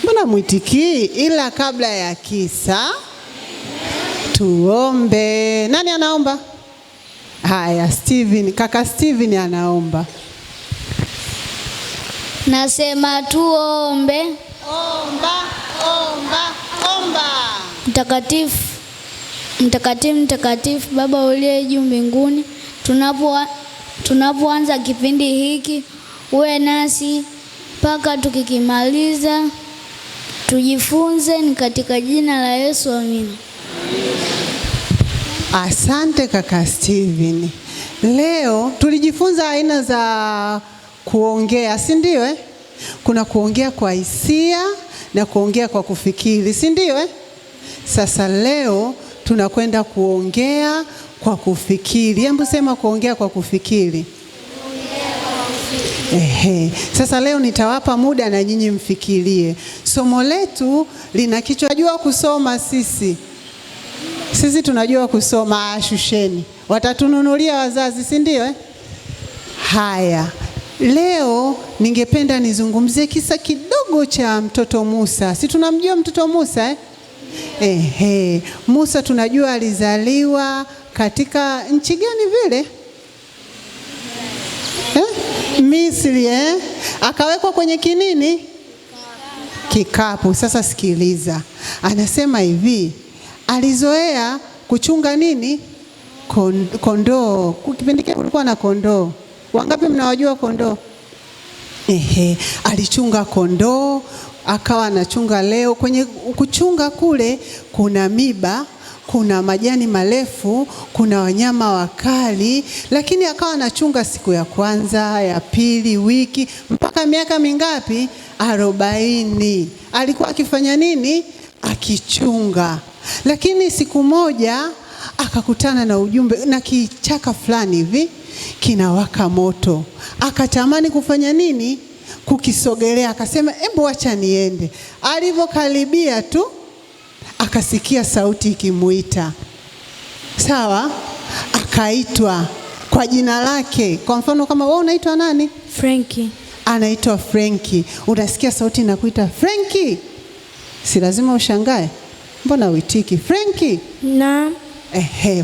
Mbona mwitikii? Ila kabla ya kisa tuombe. Nani anaomba? Haya, Steven, kaka Steven anaomba. Nasema tuombe. Omba, omba, omba. Mtakatifu, mtakatifu, mtakatifu Baba uliye juu mbinguni, tunapoanza kipindi hiki uwe nasi mpaka tukikimaliza, tujifunze, ni katika jina la Yesu, amina. Asante kaka Steven. Leo tulijifunza aina za kuongea, si ndio? Kuna kuongea kwa hisia na kuongea kwa kufikiri, si ndio? Sasa leo tunakwenda kuongea kwa kufikiri. Hebu sema kuongea kwa kufikiri. Sasa leo nitawapa muda na nyinyi mfikirie. Somo letu lina kichwa, jua kusoma sisi. Sisi tunajua kusoma, shusheni. Watatununulia wazazi, si ndio? Haya. Leo ningependa nizungumzie kisa kidogo cha mtoto Musa. Si tunamjua mtoto Musa? Musa tunajua alizaliwa katika nchi gani vile? Misri, akawekwa kwenye kinini? Kikapu. Sasa sikiliza. Anasema hivi, alizoea kuchunga nini? Kondoo. Kipindi kile kulikuwa na kondoo. Wangapi mnawajua kondoo? Alichunga kondoo, akawa anachunga leo. Kwenye kuchunga kule kuna miba, kuna majani marefu, kuna wanyama wakali, lakini akawa anachunga siku ya kwanza, ya pili, wiki, mpaka miaka mingapi? 40. Alikuwa akifanya nini? Akichunga. Lakini siku moja akakutana na ujumbe na kichaka fulani hivi kinawaka moto. Akatamani kufanya nini? Kukisogelea. Akasema hebu acha niende. Alivyokaribia tu akasikia sauti ikimuita. Sawa? Akaitwa kwa jina lake. Kwa mfano kama wewe unaitwa nani? Frankie. Anaitwa Frankie. Unasikia sauti inakuita Frankie. Si lazima ushangae. Mbona uitiki? Frankie? Naam.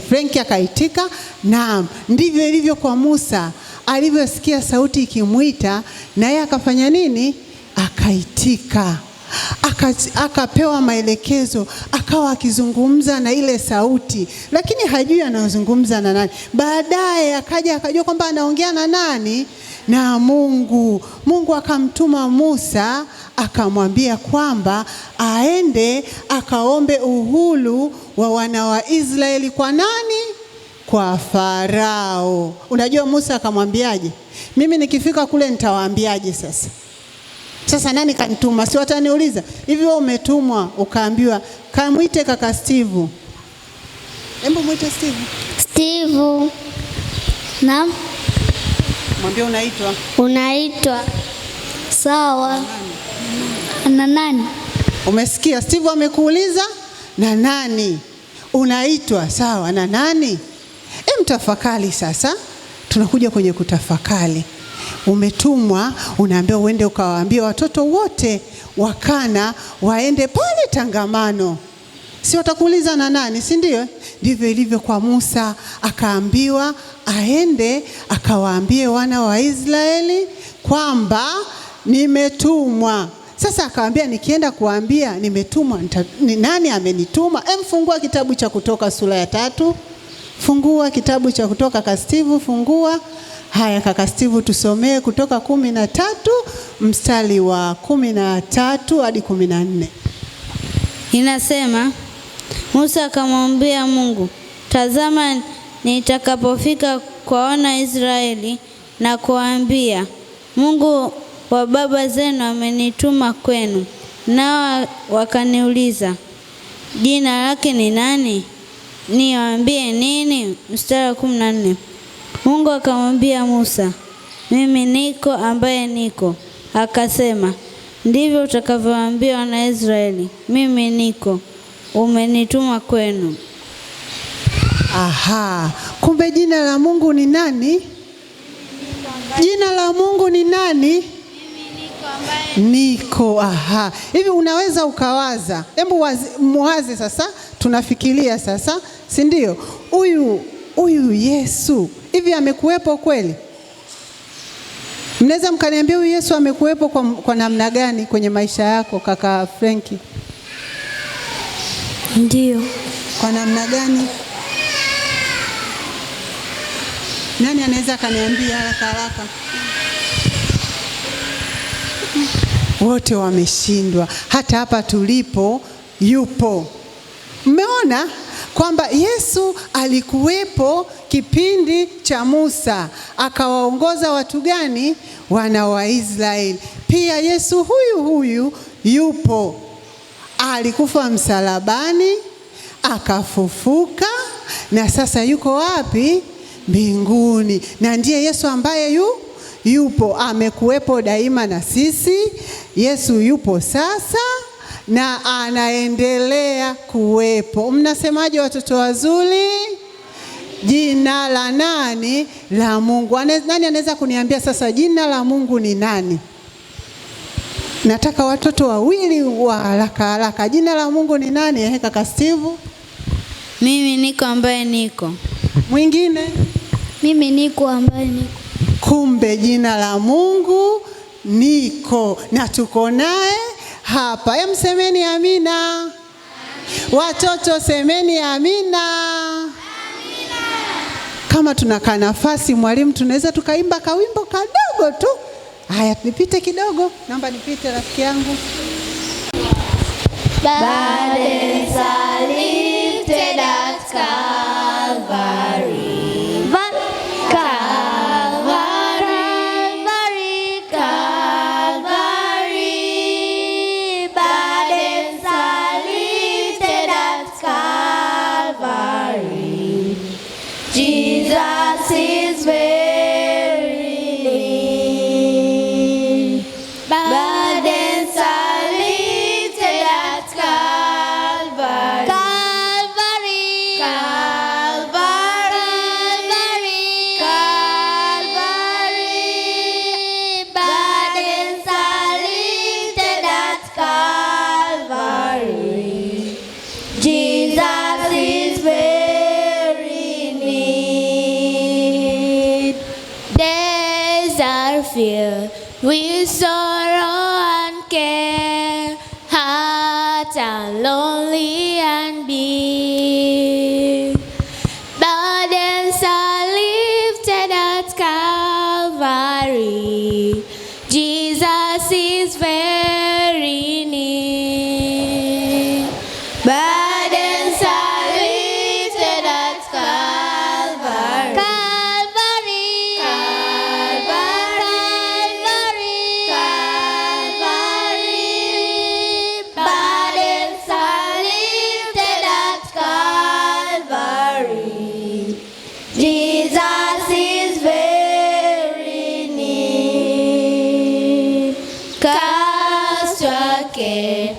Frankie akaitika, naam. Ndivyo ilivyo kwa Musa. Alivyosikia sauti ikimuita, na yeye akafanya nini? Akaitika. Akapewa maelekezo, akawa akizungumza na ile sauti, lakini hajui anazungumza na nani. Baadaye akaja akajua kwamba anaongea na nani? Na Mungu. Mungu akamtuma Musa, akamwambia kwamba aende akaombe uhuru wa wana wa Israeli. Kwa nani? Kwa Farao. Unajua Musa akamwambiaje? Mimi nikifika kule nitawaambiaje sasa? Sasa nani kanituma? Si wataniuliza, hivi wewe umetumwa ukaambiwa kamwite kaka Steve. Hebu mwite Steve. Steve. Naam. Mwambie unaitwa. Unaitwa. Sawa. Na nani? Umesikia Steve amekuuliza na nani? Unaitwa. Sawa, na nani? Mtafakari sasa. Tunakuja kwenye kutafakari. Umetumwa, unaambiwa uende ukawaambia watoto wote wakana waende pale tangamano. Si watakuuliza na nani, si ndio? Ndivyo ilivyo kwa Musa, akaambiwa aende akawaambie wana wa Israeli kwamba nimetumwa. Sasa akawaambia nikienda kuambia nimetumwa, ni nani amenituma? Fungua kitabu cha Kutoka sura ya 3. Fungua kitabu cha Kutoka, kaka Steve, fungua. Haya kaka Steve, tusomee Kutoka 13 mstari wa 13 hadi 14. Inasema, Musa akamwambia Mungu, tazama nitakapofika kwa wana Israeli na kuambia, Mungu wa baba zenu amenituma kwenu. Nao wakaniuliza, jina lake ni nani? Niwaambie nini? Mstari wa 14. Mungu akamwambia Musa, mimi niko ambaye niko. Akasema, ndivyo utakavyowaambia wana Israeli, mimi niko, umenituma kwenu. Aha, kumbe jina la Mungu ni nani? Jina la Mungu ni nani? Niko. Aha, hivi unaweza ukawaza, hebu muwaze sasa, tunafikiria sasa, si ndio? Huyu Yesu hivi amekuwepo kweli? Mnaweza mkaniambia huyu Yesu amekuwepo kwa namna gani kwenye maisha yako, kaka Frenki? Ndio. Kwa namna gani? Nani anaweza kaniambia haraka haraka? Wote wameshindwa. Hata hapa tulipo yupo. Mmeona kwamba Yesu alikuwepo kipindi cha Musa, akawaongoza watu gani? Wana wa Israeli. Pia Yesu huyu yupo, alikufa msalabani, akafufuka, na sasa yuko wapi? Mbinguni. Na ndiye Yesu ambaye yupo, amekuwepo daima na sisi. Yesu yupo sasa na anaendelea kuwepo. Mnasemaje watoto wazuri? Jina la nani? La Mungu. Nani anaweza kuniambia sasa jina la Mungu ni nani? Nataka watoto wawili wa haraka haraka. Jina la Mungu ni nani? Kaka Steve. Mimi niko ambaye niko. Mwingine? Mimi niko ambaye niko. Kumbe jina la Mungu niko, na tuko naye hapa. Semeni amina. Amina. Watoto semeni amina. Amina. Kama tunaka nafasi mwalimu, tunaweza tukaimba kawimbo kadogo tu. Haya, nipite kidogo. Naomba nipite rafiki yangu. Burdens are lifted at Calvary. With sorrow and care, hearts are lonely and big. Burdens are lifted at Calvary. Jesus is very near. Burdens are lifted at Calvary. Cast your care